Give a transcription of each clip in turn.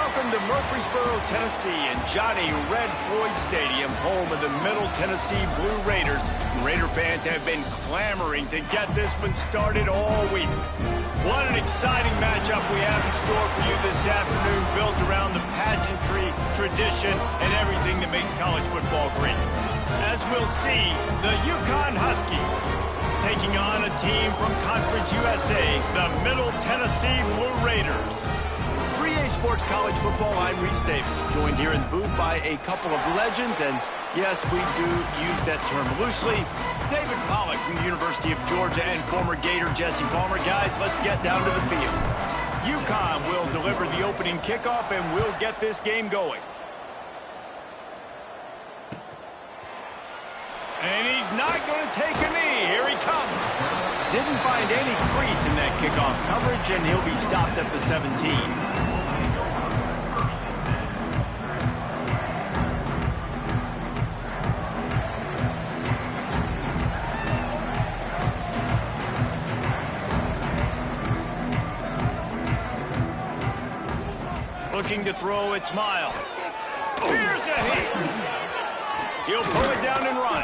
Welcome to Murfreesboro, Tennessee, and Johnny Red Floyd Stadium, home of the Middle Tennessee Blue Raiders. Raider fans have been clamoring to get this one started all week. What an exciting matchup we have in store for you this afternoon, built around the pageantry, tradition, and everything that makes college football great. As we'll see, the UConn Huskies taking on a team from Conference USA, the Middle Tennessee Blue Raiders. 3A Sports College Football, I'm Reese Davis, joined here in the booth by a couple of legends, and yes, we do use that term loosely. David Pollack from the University of Georgia and former Gator Jesse Palmer. Guys, let's get down to the field. UConn will deliver the opening kickoff, and we'll get this game going. And he's not going to take a knee. Here he comes. Didn't find any crease in that kickoff coverage, and he'll be stopped at the 17. Looking to throw, it's Miles. Here's a hit. He'll pull it down and run.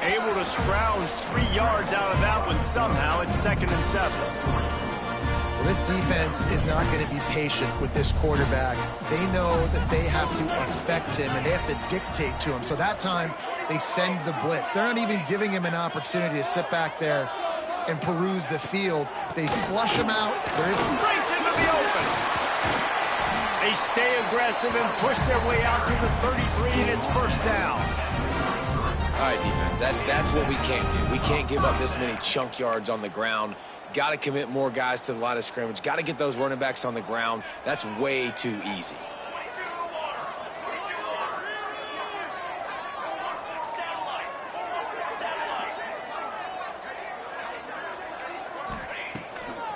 Able to scrounge 3 yards out of that one somehow. It's 2nd and 7. Well, this defense is not going to be patient with this quarterback. They know that they have to affect him, and they have to dictate to him. So that time, they send the blitz. They're not even giving him an opportunity to sit back there and peruse the field. They flush him out. Breaks into the open. They stay aggressive and push their way out to the 33, and it's 1st down. All right, defense, that's what we can't do. We can't give up this many chunk yards on the ground. Got to commit more guys to the line of scrimmage. Got to get those running backs on the ground. That's way too easy.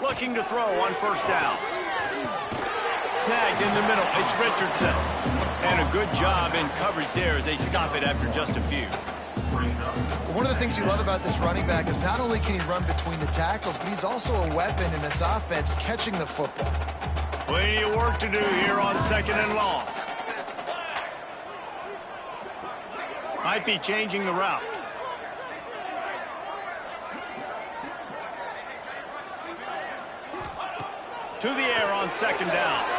Looking to throw on 1st down. Snagged in the middle, it's Richardson. And a good job in coverage there as they stop it after just a few. One of the things you love about this running back is not only can he run between the tackles, but he's also a weapon in this offense catching the football. Plenty of work to do here on 2nd and long. Might be changing the route. To the air on 2nd down.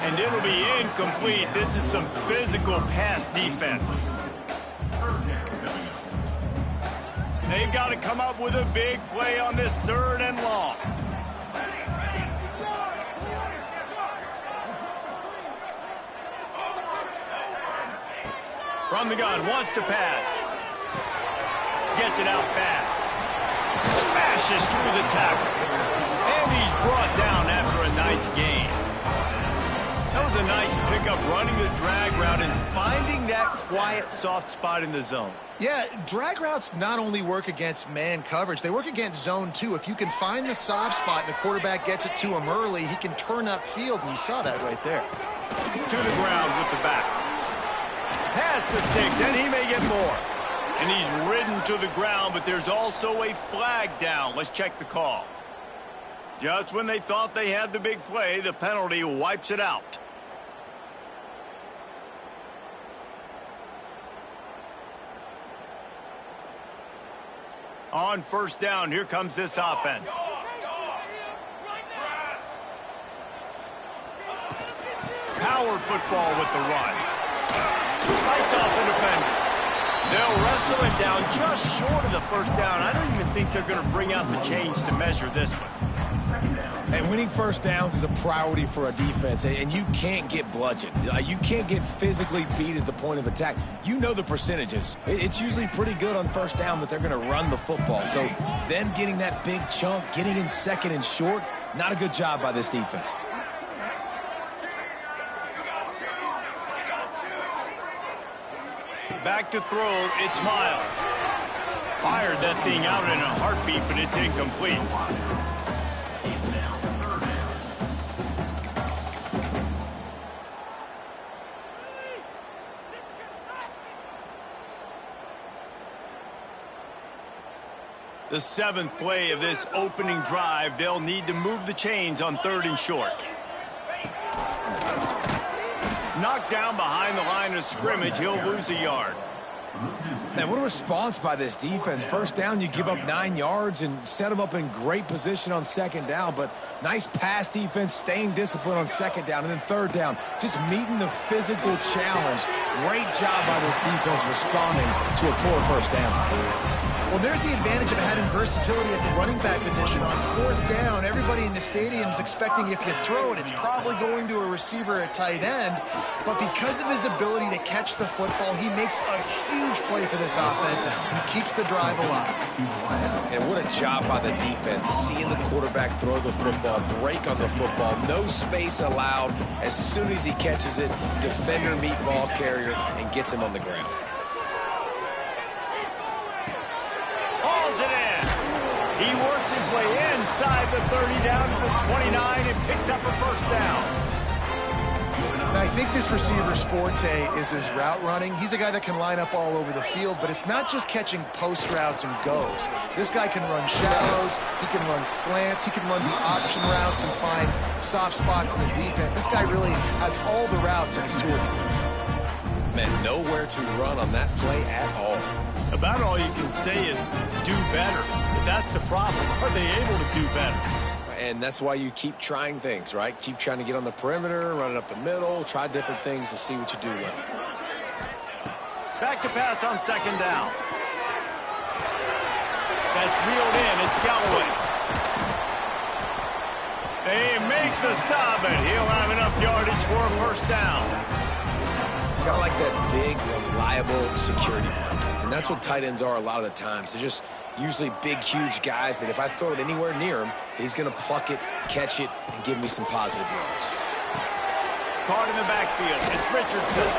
And it'll be incomplete. This is some physical pass defense. They've got to come up with a big play on this 3rd and long. From the gun, wants to pass. Gets it out fast. Smashes through the tackle. And he's brought down after a nice gain. That was a nice pickup, running the drag route and finding that quiet, soft spot in the zone. Yeah, drag routes not only work against man coverage, they work against zone too. If you can find the soft spot and the quarterback gets it to him early, he can turn upfield, and you saw that right there. To the ground with the back. Past the sticks, and he may get more. And he's ridden to the ground, but there's also a flag down. Let's check the call. Just when they thought they had the big play, the penalty wipes it out. On 1st down, here comes this offense. Power football with the run. Fights off the defender. They'll wrestle it down just short of the 1st down. I don't even think they're going to bring out the chains to measure this one. And winning 1st downs is a priority for a defense, and you can't get bludgeoned. You can't get physically beat at the point of attack. You know the percentages. It's usually pretty good on 1st down that they're going to run the football. So them getting that big chunk, getting in 2nd and short, not a good job by this defense. Back to throw, it's Miles. Fired that thing out in a heartbeat, but it's incomplete. The 7th play of this opening drive. They'll need to move the chains on 3rd and short. knocked down behind the line of scrimmage. He'll lose a yard. Man, what a response by this defense. First down, you give up 9 yards and set them up in great position on second down. But nice pass defense, staying disciplined on second down. And then third down, just meeting the physical challenge. Great job by this defense responding to a poor first down. Well, there's the advantage of having versatility at the running back position. On fourth down, everybody in the stadium's expecting if you throw it, it's probably going to a receiver at tight end. But because of his ability to catch the football, he makes a huge play for this offense and keeps the drive alive. And what a job by the defense, seeing the quarterback throw the football, break on the football, no space allowed. As soon as he catches it, defender meet ball carrier and gets him on the ground. Hauls it in. He works his way inside the 30 down to the 29 and picks up a first down. And I think this receiver's forte is his route running. He's a guy that can line up all over the field, but it's not just catching post routes and goes. This guy can run shallows, he can run slants, he can run the option routes and find soft spots in the defense. This guy really has all the routes in his toolbox. Man, nowhere to run on that play at all. About all you can say is do better. But that's the problem. Are they able to do better? And that's why you keep trying things, right? Keep trying to get on the perimeter, run it up the middle, try different things to see what you do well. Back to pass on second down. That's reeled in. It's Galloway. They make the stop, and he'll have enough yardage for a first down. Kind of like that big, reliable security blanket. And that's what tight ends are a lot of the times. They're just usually big, huge guys that if I throw it anywhere near him, he's going to pluck it, catch it, and give me some positive yards. Caught in the backfield. It's Richardson.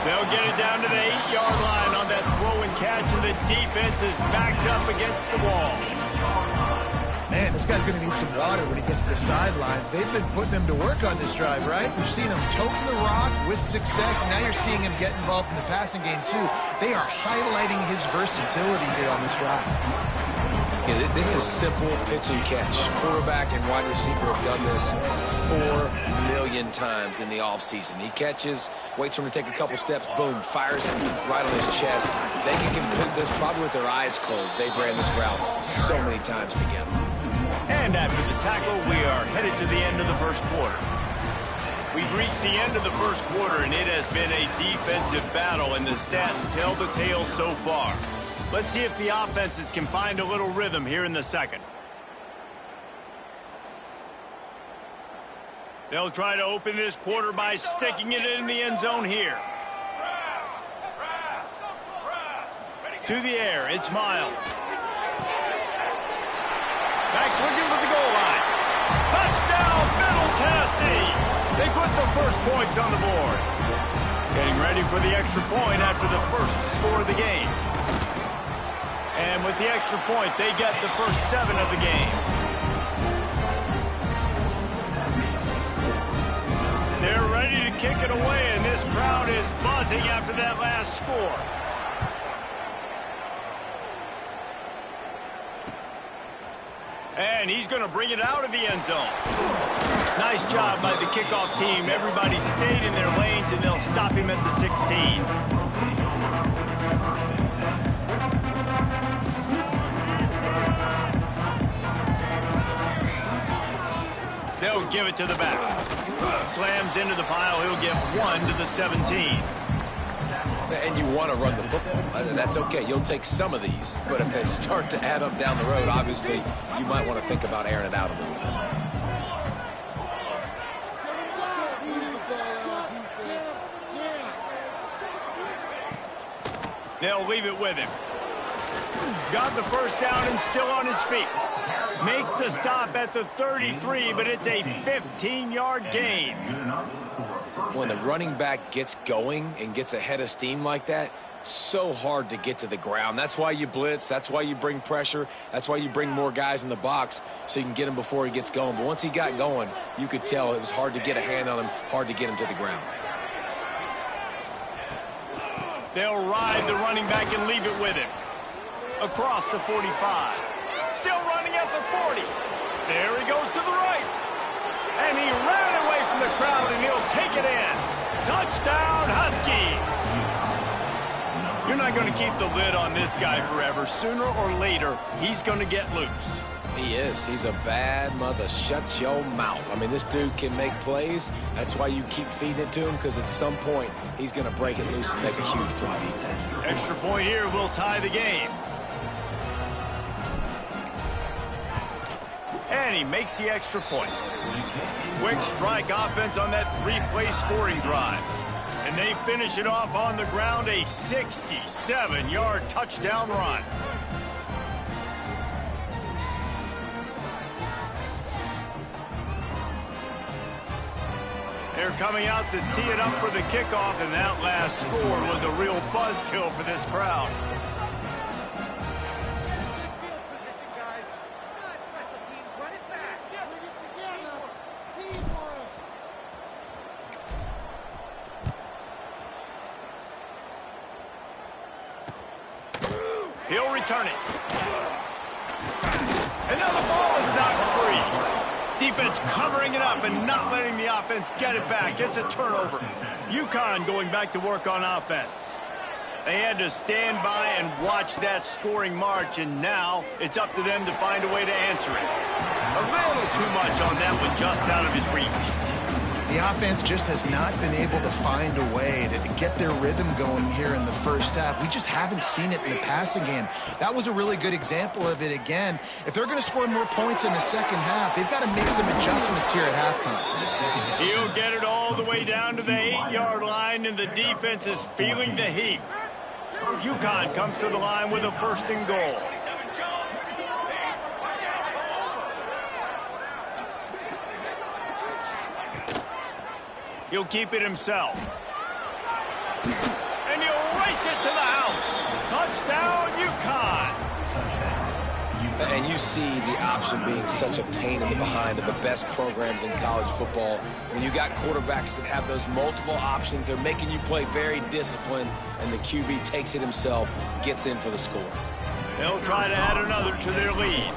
They'll get it down to the 8-yard line on that throw and catch, and the defense is backed up against the wall. Man, this guy's going to need some water when he gets to the sidelines. They've been putting him to work on this drive, right? We've seen him toting the rock with success, and now you're seeing him get involved in the passing game, too. They are highlighting his versatility here on this drive. Yeah, this is simple pitch and catch. Quarterback and wide receiver have done this 4 million times in the offseason. He catches, waits for him to take a couple steps, boom, fires him right on his chest. They can complete this probably with their eyes closed. They've ran this route so many times together. And after the tackle, we are headed to the end of the first quarter. We've reached the end of the first quarter, and it has been a defensive battle, and the stats tell the tale so far. Let's see if the offenses can find a little rhythm here in the second. They'll try to open this quarter by sticking it in the end zone here. To the air, it's Miles. Back swinging for the goal line. Touchdown, Middle Tennessee. They put the first points on the board. Getting ready for the extra point after the first score of the game. And with the extra point, they get the first 7 of the game. They're ready to kick it away, and this crowd is buzzing after that last score. And he's going to bring it out of the end zone. Nice job by the kickoff team. Everybody stayed in their lanes, and they'll stop him at the 16. They'll give it to the back. Slams into the pile. He'll get 1 to the 17. And you want to run the football. That's okay. You'll take some of these. But if they start to add up down the road, obviously, you might want to think about airing it out a little bit. They'll leave it with him. Got the first down and still on his feet. Makes the stop at the 33, but it's a 15-yard gain. When the running back gets going and gets ahead of steam like that, so hard to get to the ground. That's why you blitz. That's why you bring pressure. That's why you bring more guys in the box so you can get him before he gets going. But once he got going, you could tell it was hard to get a hand on him, hard to get him to the ground. They'll ride the running back and leave it with him. Across the 45. Still running at the 40. There he goes to the right. And he ran away from the crowd, and he'll take it in. Touchdown, Huskies! You're not going to keep the lid on this guy forever. Sooner or later, he's going to get loose. He is. He's a bad mother. Shut your mouth. I mean, this dude can make plays. That's why you keep feeding it to him, because at some point, he's going to break it loose and make a huge play. Extra point here will tie the game. And he makes the extra point. Quick strike offense on that three-play scoring drive. And they finish it off on the ground, a 67-yard touchdown run. They're coming out to tee it up for the kickoff, and that last score was a real buzzkill for this crowd. He'll return it. And now the ball is knocked free. Defense covering it up and not letting the offense get it back. It's a turnover. UConn going back to work on offense. They had to stand by and watch that scoring march, and now it's up to them to find a way to answer it. A little too much on that one, just out of his reach. The offense just has not been able to find a way to get their rhythm going here in the first half. We just haven't seen it in the passing game. That was a really good example of it again. If they're going to score more points in the second half, they've got to make some adjustments here at halftime. He'll get it all the way down to the 8-yard line, and the defense is feeling the heat. UConn comes to the line with a 1st and goal. He'll keep it himself. And he'll race it to the house. Touchdown, UConn. And you see the option being such a pain in the behind of the best programs in college football. When you got quarterbacks that have those multiple options, they're making you play very disciplined, and the QB takes it himself, gets in for the score. They'll try to add another to their lead.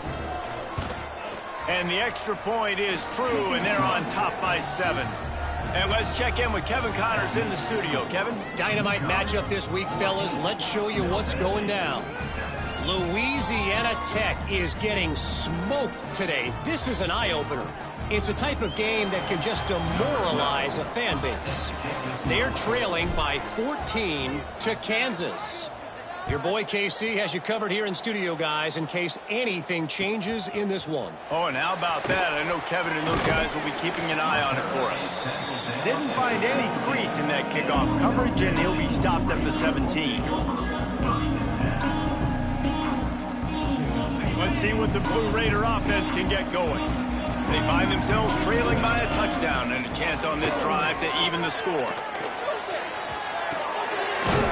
And the extra point is true, and they're on top by 7. And let's check in with Kevin Connors in the studio. Kevin? Dynamite matchup this week, fellas. Let's show you what's going down. Louisiana Tech is getting smoked today. This is an eye-opener. It's a type of game that can just demoralize a fan base. They're trailing by 14 to Kansas. Your boy KC has you covered here in studio, guys, in case anything changes in this one. Oh, and how about that? I know Kevin and those guys will be keeping an eye on it for us. Didn't find any crease in that kickoff coverage, and he'll be stopped at the 17. Let's see what the Blue Raider offense can get going. They find themselves trailing by a touchdown and a chance on this drive to even the score.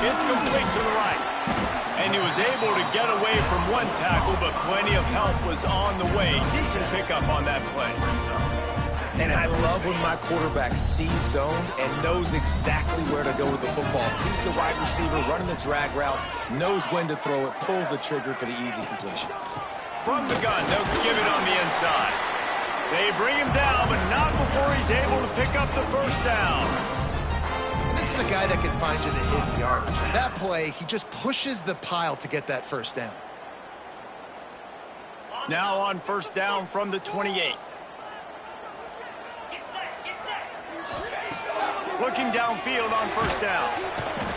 It's complete to the right. And he was able to get away from one tackle, but plenty of help was on the way. Decent pickup on that play. And I love when my quarterback sees zoned and knows exactly where to go with the football. Sees the wide receiver running the drag route, knows when to throw it, pulls the trigger for the easy completion. From the gun, they'll give it on the inside. They bring him down, but not before he's able to pick up the 1st down. This is a guy that can find you the hidden yardage. That play, he just pushes the pile to get that 1st down. Now on 1st down from the 28. Looking downfield on 1st down.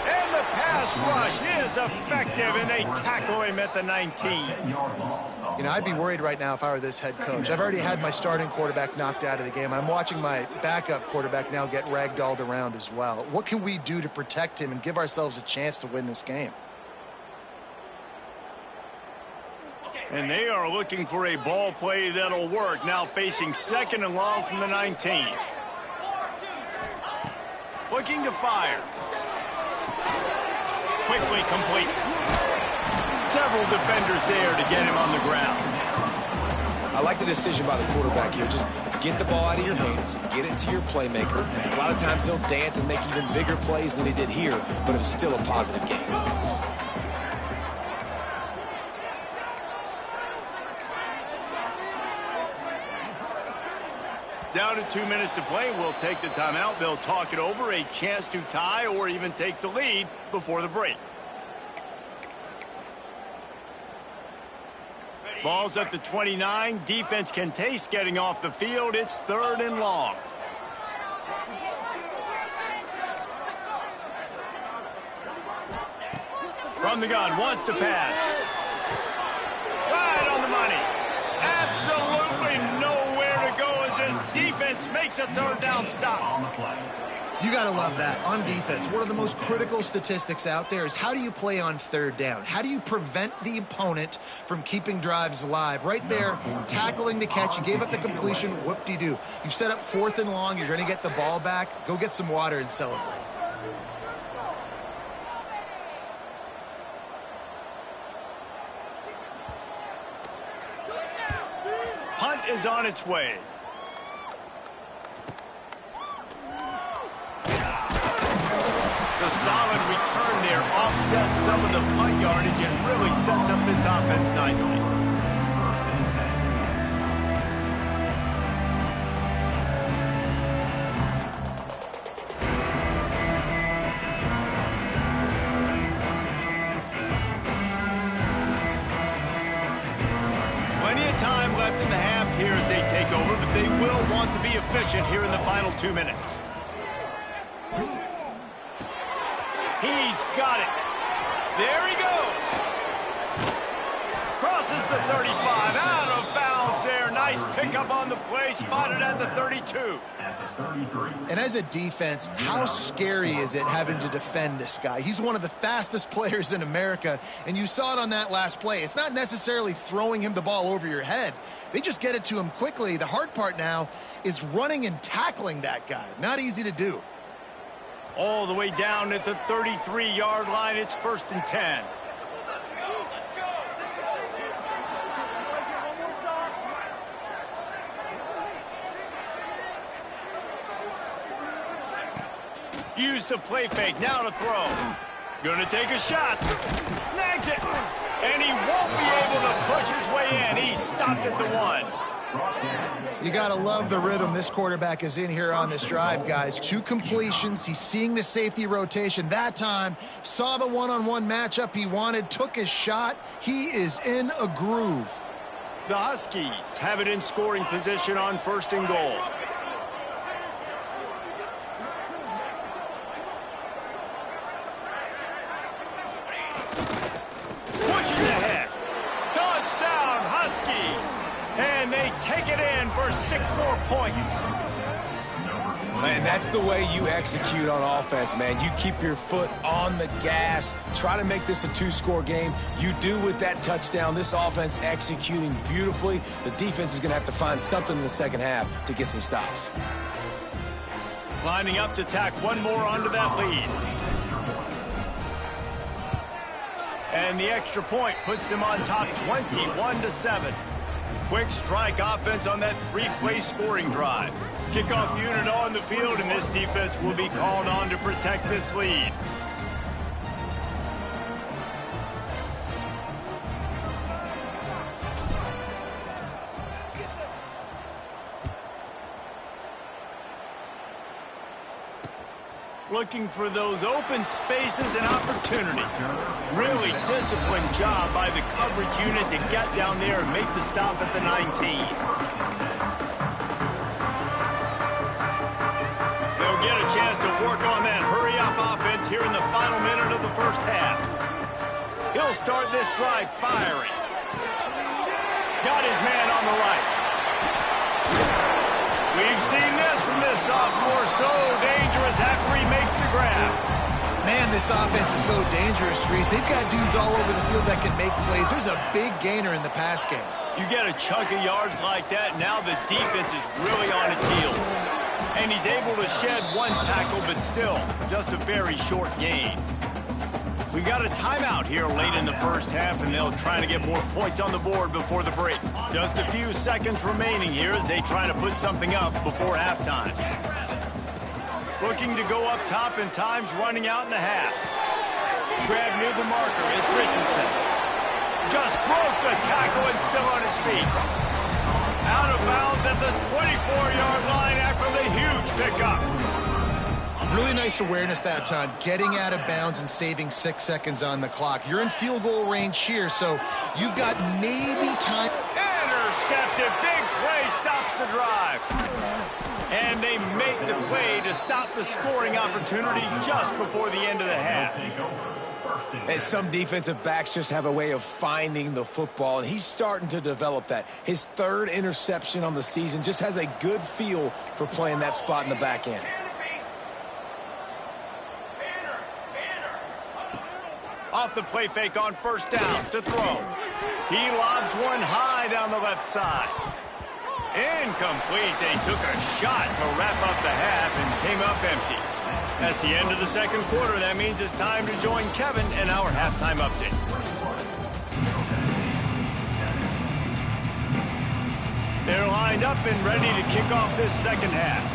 And the pass rush is effective, and they tackle him at the 19. You know, I'd be worried right now if I were this head coach. I've already had my starting quarterback knocked out of the game. I'm watching my backup quarterback now get ragdolled around as well. What can we do to protect him and give ourselves a chance to win this game? And they are looking for a ball play that'll work. Now facing 2nd and long from the 19. Looking to fire. Quickly complete. Several defenders there to get him on the ground. I like the decision by the quarterback here. Just get the ball out of your hands, get it to your playmaker. A lot of times he'll dance and make even bigger plays than he did here, but it was still a positive game. Down to 2 minutes to play. We'll take the timeout. They'll talk it over. A chance to tie or even take the lead before the break. Ball's at the 29. Defense can taste getting off the field. It's 3rd and long. From the gun, wants to pass. Right on the money. Absolutely nowhere to go as this defense makes a 3rd down stop. You got to love that. On defense, one of the most critical statistics out there is how do you play on 3rd down? How do you prevent the opponent from keeping drives alive? Right there, tackling the catch. You gave up the completion. Whoop-de-doo. You've set up 4th and long. You're going to get the ball back. Go get some water and celebrate. Punt is on its way. The solid return there offsets some of the punt yardage and really sets up this offense nicely. Plenty of time left in the half here as they take over, but they will want to be efficient here in the final 2 minutes. He's got it. There he goes. Crosses the 35. Out of bounds there. Nice pickup on the play. Spotted at the 32. And as a defense, how scary is it having to defend this guy? He's one of the fastest players in America, and you saw it on that last play. It's not necessarily throwing him the ball over your head. They just get it to him quickly. The hard part now is running and tackling that guy. Not easy to do. All the way down at the 33-yard line. It's 1st and 10. Use the play fake. Now to throw. Gonna take a shot. Snags it. And he won't be able to push his way in. He stopped at the 1. You got to love the rhythm this quarterback is in here on this drive, guys. 2 completions. He's seeing the safety rotation. That time, saw the one-on-one matchup he wanted, took his shot. He is in a groove. The Huskies have it in scoring position on 1st and goal. Pushes ahead. Touchdown, Huskies. And they take it in for 6 more points. Man, that's the way you execute on offense, man. You keep your foot on the gas. Try to make this a 2-score game. You do with that touchdown. This offense executing beautifully. The defense is going to have to find something in the second half to get some stops. Lining up to tack one more onto that lead. And the extra point puts them on top 21-7. Quick strike offense on that 3-play scoring drive. Kickoff unit on the field, and this defense will be called on to protect this lead. Looking for those open spaces and opportunities. Really disciplined job by the coverage unit to get down there and make the stop at the 19. They'll get a chance to work on that hurry-up offense here in the final minute of the first half. He'll start this drive firing. Got his man on the right. We've seen this from this sophomore, so dangerous after he makes the grab. Man, this offense is so dangerous, Reese. They've got dudes all over the field that can make plays. There's a big gainer in the pass game. You get a chunk of yards like that, now the defense is really on its heels. And he's able to shed one tackle, but still, just a very short gain. We got a timeout here late in the first half, and they'll try to get more points on the board before the break. Just a few seconds remaining here as they try to put something up before halftime. Looking to go up top, and time's running out in the half. Grab near the marker, it's Richardson. Just broke the tackle and still on his feet. Out of bounds at the 24-yard line after the huge pickup. Really nice awareness that time, getting out of bounds and saving 6 seconds on the clock. You're in field goal range here, so you've got maybe time. Intercepted. Big play stops the drive. And they make the play to stop the scoring opportunity just before the end of the half. And some defensive backs just have a way of finding the football, and he's starting to develop that. His third interception on the season, just has a good feel for playing that spot in the back end. Off the play fake on first down to throw. He lobs one high down the left side. Incomplete. They took a shot to wrap up the half and came up empty. That's the end of the second quarter. That means it's time to join Kevin in our halftime update. They're lined up and ready to kick off this second half.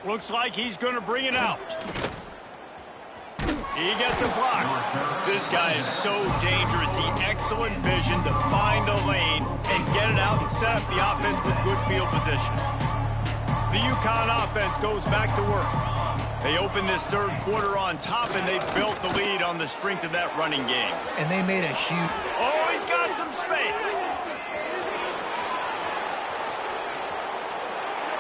Looks like he's going to bring it out. He gets a block. This guy is so dangerous. The excellent vision to find a lane and get it out and set up the offense with good field position. The UConn offense goes back to work. They open this third quarter on top, and they built the lead on the strength of that running game. And they made a huge... Oh, he's got some space.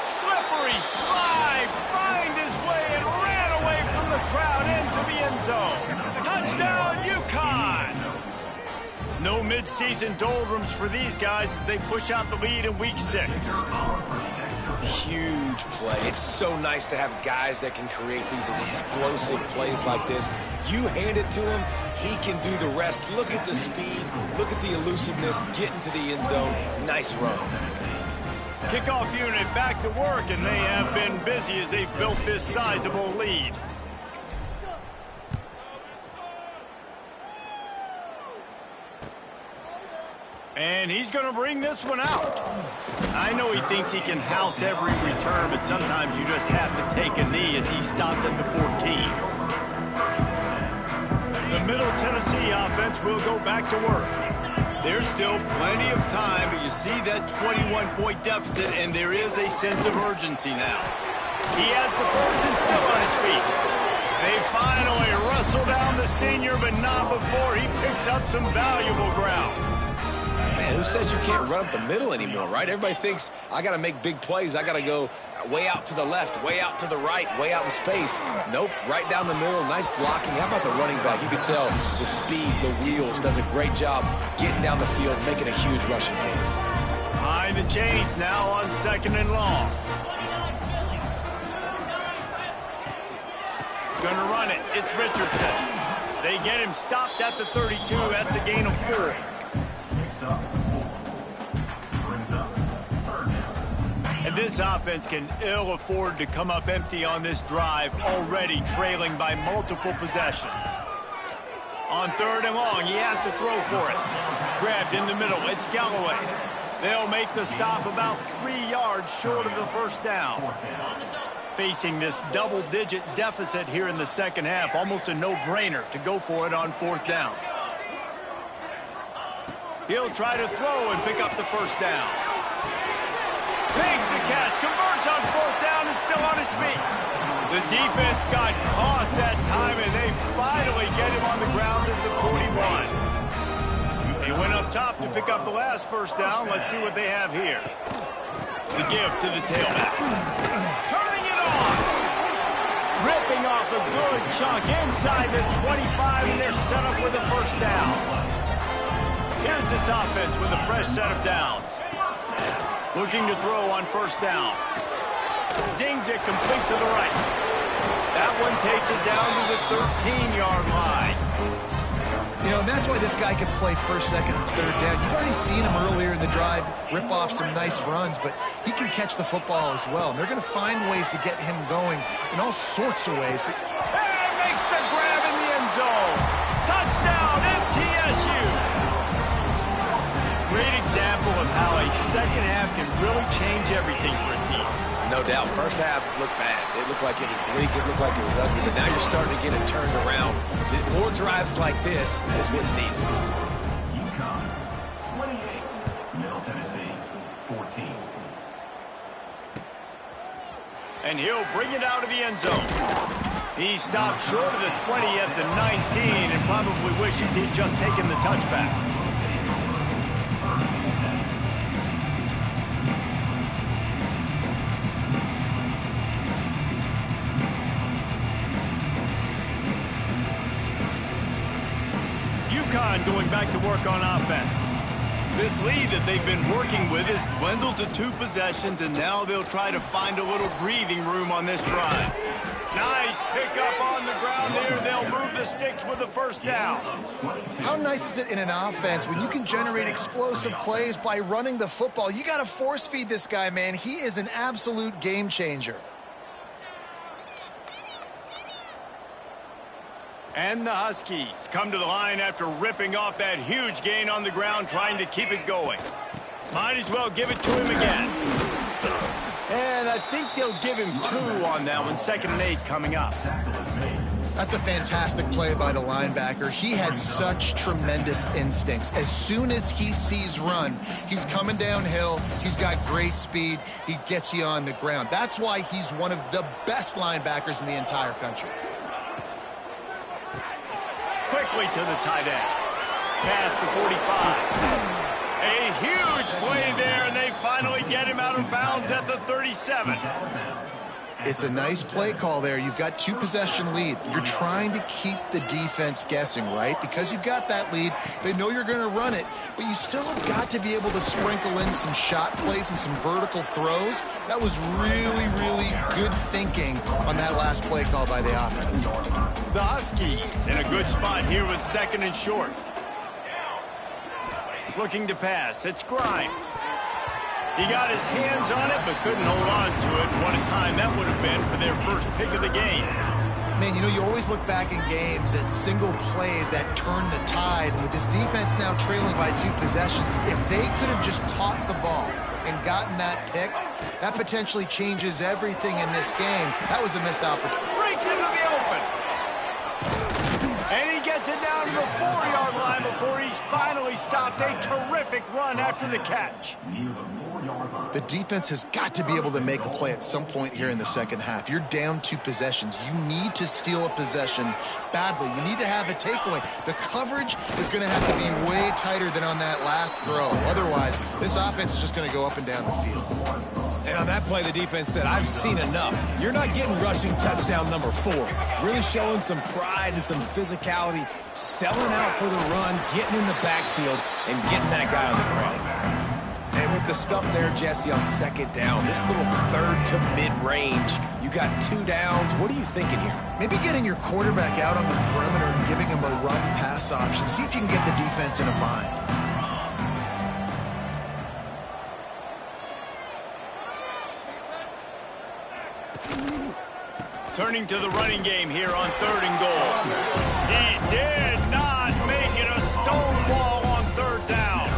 Slippery slide, find his way and ran away from the crowd into the end zone. Touchdown, UConn! No midseason doldrums for these guys as they push out the lead in week 6. Huge play. It's so nice to have guys that can create these explosive plays like this. You hand it to him, he can do the rest. Look at the speed, look at the elusiveness, get into the end zone. Nice run. Kickoff unit back to work, and they have been busy as they've built this sizable lead. And he's going to bring this one out. I know he thinks he can house every return, but sometimes you just have to take a knee as he stopped at the 14. The Middle Tennessee offense will go back to work. There's still plenty of time, but you see that 21-point deficit, and there is a sense of urgency now. He has the first and still on his feet. They finally wrestle down the senior, but not before he picks up some valuable ground. Man, who says you can't run up the middle anymore, right? Everybody thinks, I got to make big plays. I got to go way out to the left, way out to the right, way out in space. Nope, right down the middle, nice blocking. How about the running back? You can tell the speed, the wheels, does a great job getting down the field, making a huge rushing play. Behind the chains now on second and long. Gonna run it. It's Richardson. They get him stopped at the 32. That's a gain of 4. And this offense can ill afford to come up empty on this drive, already trailing by multiple possessions. On third and long, he has to throw for it. Grabbed in the middle, it's Galloway. They'll make the stop about 3 yards short of the first down. Facing this double-digit deficit here in the second half, almost a no-brainer to go for it on fourth down. He'll try to throw and pick up the first down. Makes the catch, converts on fourth down, is still on his feet. The defense got caught that time, and they finally get him on the ground at the 41. He went up top to pick up the last first down. Let's see what they have here. The give to the tailback. Turning it on. Ripping off a good chunk inside the 25, and they're set up with a first down. Here's this offense with a fresh set of downs. Looking to throw on first down. Zings it complete to the right. That one takes it down to the 13-yard line. You know, and that's why this guy can play first, second, and third down. You've already seen him earlier in the drive rip off some nice runs, but he can catch the football as well. And they're going to find ways to get him going in all sorts of ways. And makes the grab in the end zone. Touchdown, MTSU. Great example example of how a second half can really change everything for a team. No doubt. First half looked bad. It looked like it was bleak. It looked like it was ugly. But now you're starting to get it turned around. More drives like this is what's needed. UConn, 28. Middle Tennessee, 14. And he'll bring it out of the end zone. He stopped short of the 20 at the 19 and probably wishes he'd just taken the touchback. UConn going back to work on offense. This lead that they've been working with is dwindled to 2 possessions, and now they'll try to find a little breathing room on this drive. Nice pickup on the ground there. They'll move the sticks with the first down. How nice is it in an offense when you can generate explosive plays by running the football? You got to force feed this guy, man. He is an absolute game changer. And the Huskies come to the line after ripping off that huge gain on the ground, trying to keep it going. Might as well give it to him again. And I think they'll give him 2 on that one. 2nd and 8 coming up. That's a fantastic play by the linebacker. He has such tremendous instincts. As soon as he sees run, he's coming downhill. He's got great speed. He gets you on the ground. That's why he's one of the best linebackers in the entire country. Quickly to the tight end. Pass to 45. A huge play there, and they finally get him out of bounds at the 37. It's a nice play call there. You've got 2 possession lead. You're trying to keep the defense guessing, right? Because you've got that lead, they know you're going to run it, but you still have got to be able to sprinkle in some shot plays and some vertical throws. That was really, really good thinking on that last play call by the offense. The Huskies in a good spot here with 2nd and short. Looking to pass. It's Grimes. He got his hands on it, but couldn't hold on to it. What a time that would have been for their first pick of the game. Man, you know, you always look back in games at single plays that turn the tide. And with this defense now trailing by 2 possessions, if they could have just caught the ball and gotten that pick, that potentially changes everything in this game. That was a missed opportunity. Breaks into the open. And he gets it down to the 4-yard line before he's finally stopped. A terrific run after the catch. The defense has got to be able to make a play at some point here in the second half. You're down 2 possessions. You need to steal a possession badly. You need to have a takeaway. The coverage is going to have to be way tighter than on that last throw. Otherwise, this offense is just going to go up and down the field. And on that play, the defense said, I've seen enough. You're not getting rushing touchdown number 4. Really showing some pride and some physicality, selling out for the run, getting in the backfield, and getting that guy on the ground. And with the stuff there, Jesse, on 2nd down, this little 3rd to mid-range, you got 2 downs. What are you thinking here? Maybe getting your quarterback out on the perimeter and giving him a run-pass option. See if you can get the defense in a bind. Turning to the running game here on 3rd and goal. He did not make it a stonewall on 3rd down.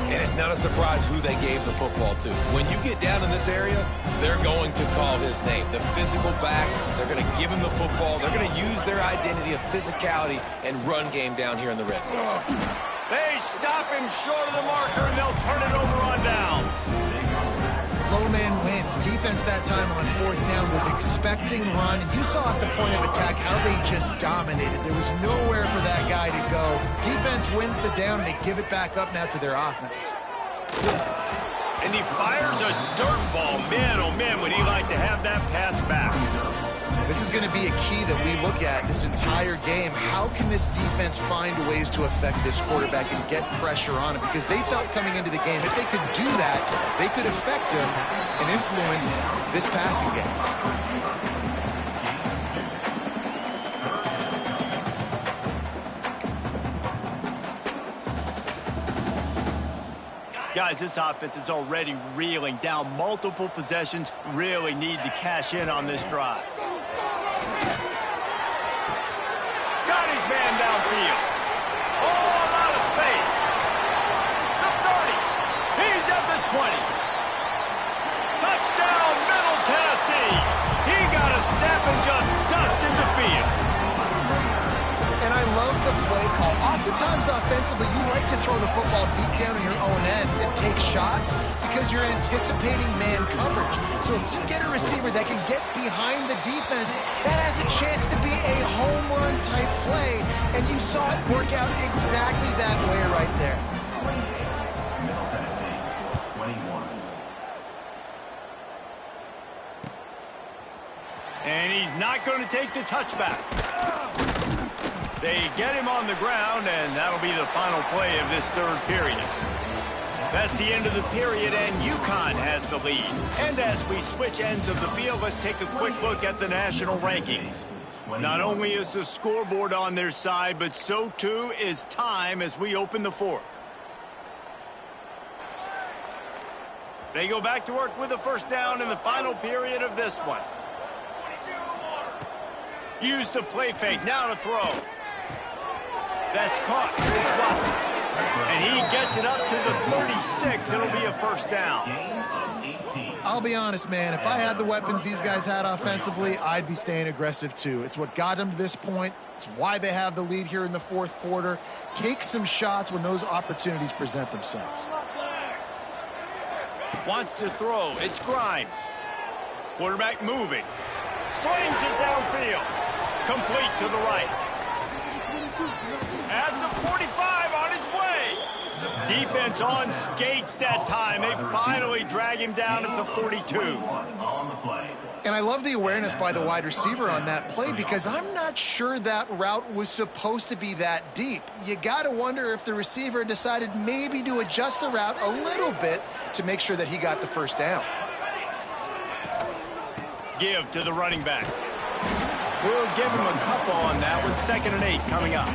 And it's not a surprise who they gave the football to. When you get down in this area, they're going to call his name. The physical back, they're going to give him the football. They're going to use their identity of physicality and run game down here in the red zone. They stop him short of the marker, and they'll turn it over on downs. Low man wins. Defense that time on 4th down was expecting run. And you saw at the point of attack how they just dominated. There was nowhere for that guy to go. Defense wins the down, and they give it back up now to their offense. And he fires a dirt ball. Man, oh man, would he like to have that pass back. This is going to be a key that we look at this entire game. How can this defense find ways to affect this quarterback and get pressure on him? Because they felt coming into the game, if they could do that, they could affect him and influence this passing game. Guys, this offense is already reeling down multiple possessions. Really need to cash in on this drive. Got his man downfield. Oh, a lot of space. The 30. step and just dusted the field. And I love the play call. Oftentimes offensively, you like to throw the football deep down in your own end and take shots because you're anticipating man coverage. So if you get a receiver that can get behind the defense, that has a chance to be a home run type play. And you saw it work out exactly that way right there. Middle Tennessee, 21. And he's not going to take the touchback. They get him on the ground, and that'll be the final play of this third period. That's the end of the period, and UConn has the lead. And as we switch ends of the field, let's take a quick look at the national rankings. Not only is the scoreboard on their side, but so too is time as we open the fourth. They go back to work with a first down in the final period of this one. Use the play fake, now to throw. That's caught. It's Watson. And he gets it up to the 36. It'll be a first down. I'll be honest, man. If I had the weapons these guys had offensively, I'd be staying aggressive too. It's what got them to this point. It's why they have the lead here in the fourth quarter. Take some shots when those opportunities present themselves. Wants to throw. It's Grimes. Quarterback moving. Slings it downfield. Complete to the right. At the 45 on his way. Defense on skates that time. They finally drag him down at the 42. And I love the awareness by the wide receiver on that play because I'm not sure that route was supposed to be that deep. You got to wonder if the receiver decided maybe to adjust the route a little bit to make sure that he got the first down. Give to the running back. We'll give him a couple on that with 2nd and 8 coming up.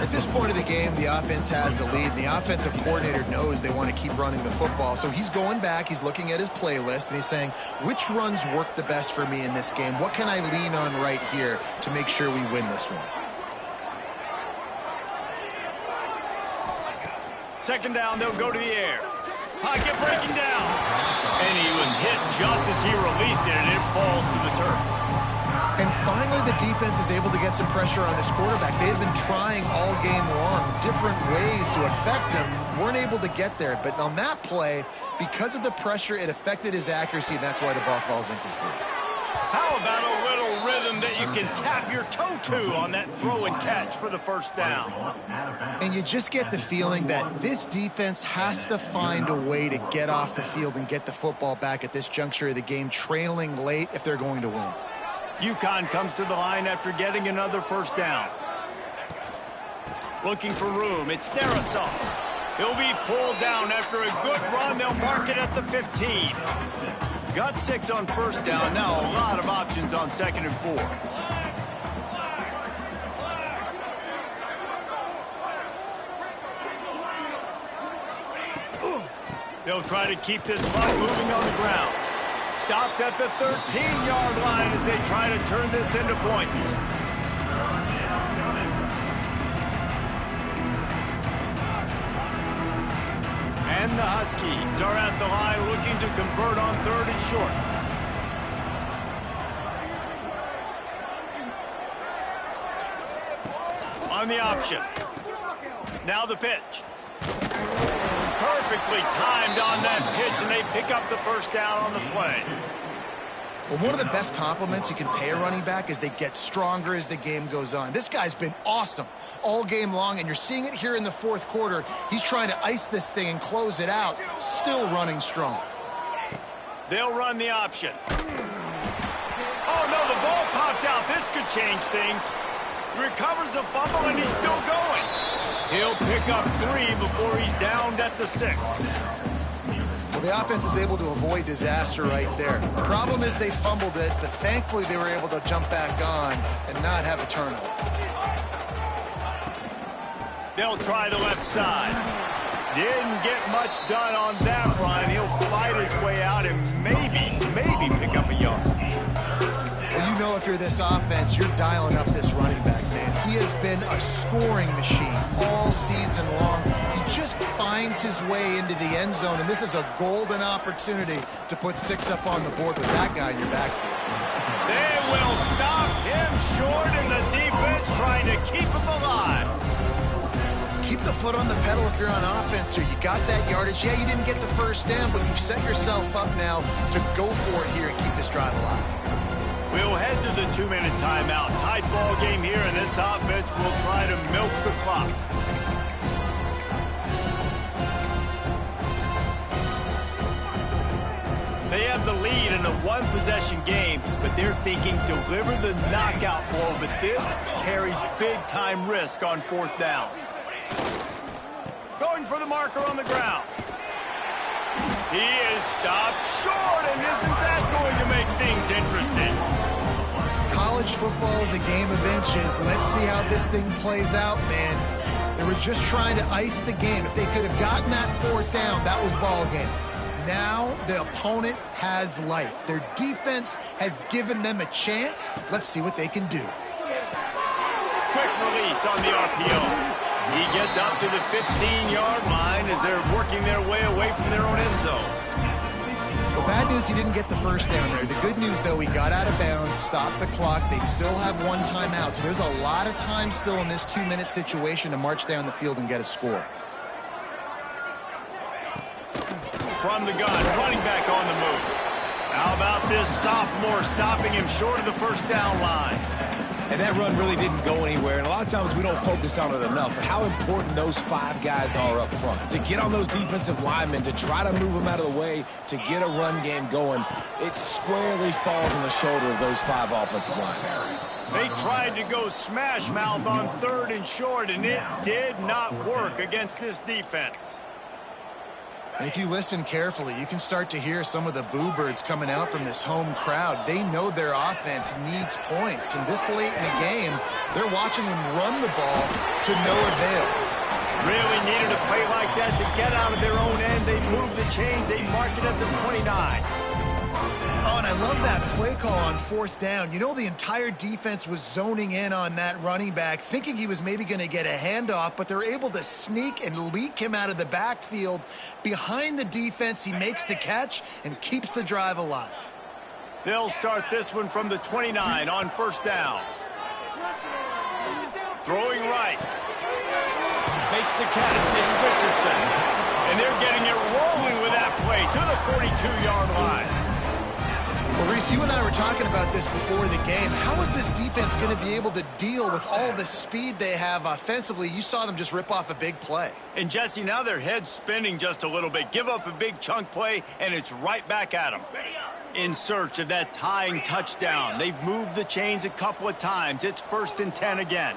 At this point of the game, the offense has the lead. The offensive coordinator knows they want to keep running the football. So he's going back, he's looking at his playlist, and he's saying, which runs work the best for me in this game? What can I lean on right here to make sure we win this one? 2nd down, they'll go to the air. Pocket breaking down. And he was hit just as he released it, and it falls to the turf. And finally, the defense is able to get some pressure on this quarterback. They have been trying all game long, different ways to affect him. Weren't able to get there. But on that play, because of the pressure, it affected his accuracy, and that's why the ball falls incomplete. How about a little rhythm that you can tap your toe to on that throw and catch for the first down? And you just get the feeling that this defense has to find a way to get off the field and get the football back at this juncture of the game, trailing late if they're going to win. UConn comes to the line after getting another first down. Looking for room. It's Dynasty. He'll be pulled down after a good run. They'll mark it at the 15. Got 6 on first down. Now a lot of options on 2nd and 4. They'll try to keep this clock moving on the ground. Stopped at the 13-yard line as they try to turn this into points. And the Huskies are at the line looking to convert on 3rd and short. On the option. Now the pitch. Perfectly timed on that pitch, and they pick up the first down on the play. Well, one of the best compliments you can pay a running back is they get stronger as the game goes on. This guy's been awesome all game long, and you're seeing it here in the fourth quarter. He's trying to ice this thing and close it out, still running strong. They'll run the option. Oh, no, the ball popped out. This could change things. He recovers the fumble, and he's still going. He'll pick up 3 before he's downed at the 6. Well, the offense is able to avoid disaster right there. The problem is they fumbled it, but thankfully they were able to jump back on and not have a turnover. They'll try the left side. Didn't get much done on that run. He'll fight his way out and maybe pick up a yard. Well, you know if you're this offense, you're dialing up this running back, man. He has been a scoring machine all season long. He just finds his way into the end zone, and this is a golden opportunity to put 6 up on the board with that guy in your backfield. They the foot on the pedal if you're on offense here. You got that yardage. Yeah, you didn't get the first down, but you've set yourself up now to go for it here and keep this drive alive. We'll head to the 2-minute timeout. Tight ball game here, and this offense will try to milk the clock. They have the lead in a one-possession game, but they're thinking deliver the knockout blow, but this carries big-time risk on 4th down. Going for the marker on the ground. He is stopped short, and isn't that going to make things interesting? College football is a game of inches. Let's see how this thing plays out, man. They were just trying to ice the game. If they could have gotten that 4th down, that was ball game. Now the opponent has life. Their defense has given them a chance. Let's see what they can do. Quick release on the RPO. He gets up to the 15-yard line as they're working their way away from their own end zone. The bad news, he didn't get the first down there. The good news, though, he got out of bounds, stopped the clock. They still have one timeout, so there's a lot of time still in this 2-minute situation to march down the field and get a score. From the gun, running back on the move. How about this sophomore stopping him short of the first down line? And that run really didn't go anywhere, and a lot of times we don't focus on it enough, but how important those 5 guys are up front. To get on those defensive linemen, to try to move them out of the way, to get a run game going, it squarely falls on the shoulder of those 5 offensive linemen. They tried to go smash mouth on 3rd and short, and it did not work against this defense. And if you listen carefully, you can start to hear some of the boo birds coming out from this home crowd. They know their offense needs points. And this late in the game, they're watching them run the ball to no avail. Really needed a play like that to get out of their own end. They moved the chains. They marked it at the 29. Oh, and I love that play call on 4th down. You know, the entire defense was zoning in on that running back, thinking he was maybe going to get a handoff, but they're able to sneak and leak him out of the backfield. Behind the defense, he makes the catch and keeps the drive alive. They'll start this one from the 29 on 1st down. Throwing right. Makes the catch. It's Richardson. And they're getting it rolling with that play to the 42-yard line. Well, Reese, you and I were talking about this before the game. How is this defense going to be able to deal with all the speed they have offensively? You saw them just rip off a big play. And, Jesse, now their head's spinning just a little bit. Give up a big chunk play, and it's right back at them. In search of that tying touchdown. They've moved the chains a couple of times. It's 1st and 10 again.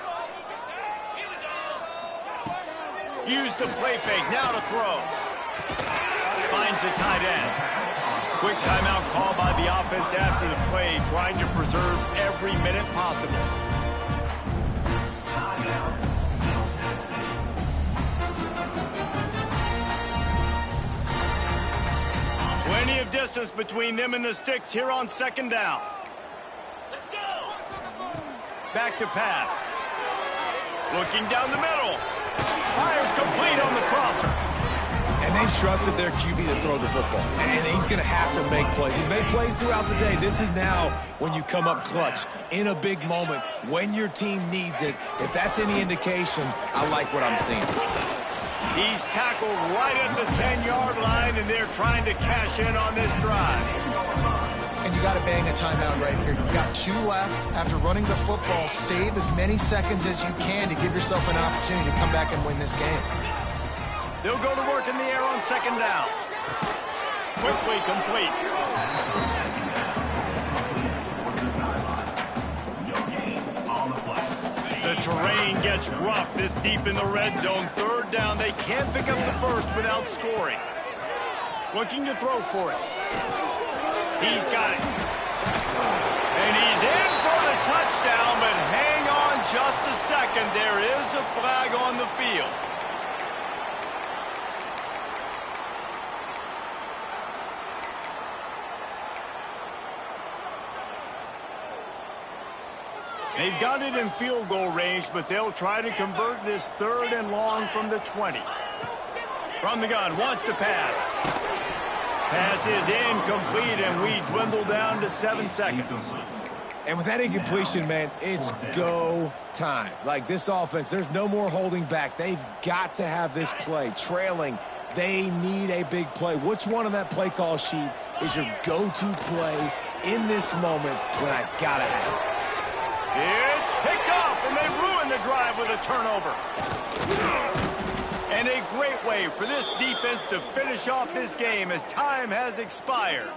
Use the play fake. Now to throw. Finds the tight end. Quick timeout call by the offense after the play, trying to preserve every minute possible. Plenty of distance between them and the sticks here on 2nd down. Let's go. Back to pass. Looking down the middle. Fires complete on the crosser. And they've trusted their QB to throw the football. And he's going to have to make plays. He's made plays throughout the day. This is now when you come up clutch in a big moment when your team needs it. If that's any indication, I like what I'm seeing. He's tackled right at the 10-yard line, and they're trying to cash in on this drive. And you got to bang a timeout right here. You've got 2 left. After running the football, save as many seconds as you can to give yourself an opportunity to come back and win this game. They'll go to work in the air on 2nd down. Quickly complete. The terrain gets rough this deep in the red zone. 3rd down. They can't pick up the first without scoring. Looking to throw for it. He's got it. And he's in for the touchdown, but hang on just a second. There is a flag on the field. They've got it in field goal range, but they'll try to convert this 3rd and long from the 20. From the gun, wants to pass. Pass is incomplete, and we dwindle down to 7 seconds. And with that incompletion, man, it's go time. Like this offense, there's no more holding back. They've got to have this play. Trailing, they need a big play. Which one on that play call sheet is your go-to play in this moment when I gotta have it? It's picked off, and they ruin the drive with a turnover. And a great way for this defense to finish off this game as time has expired.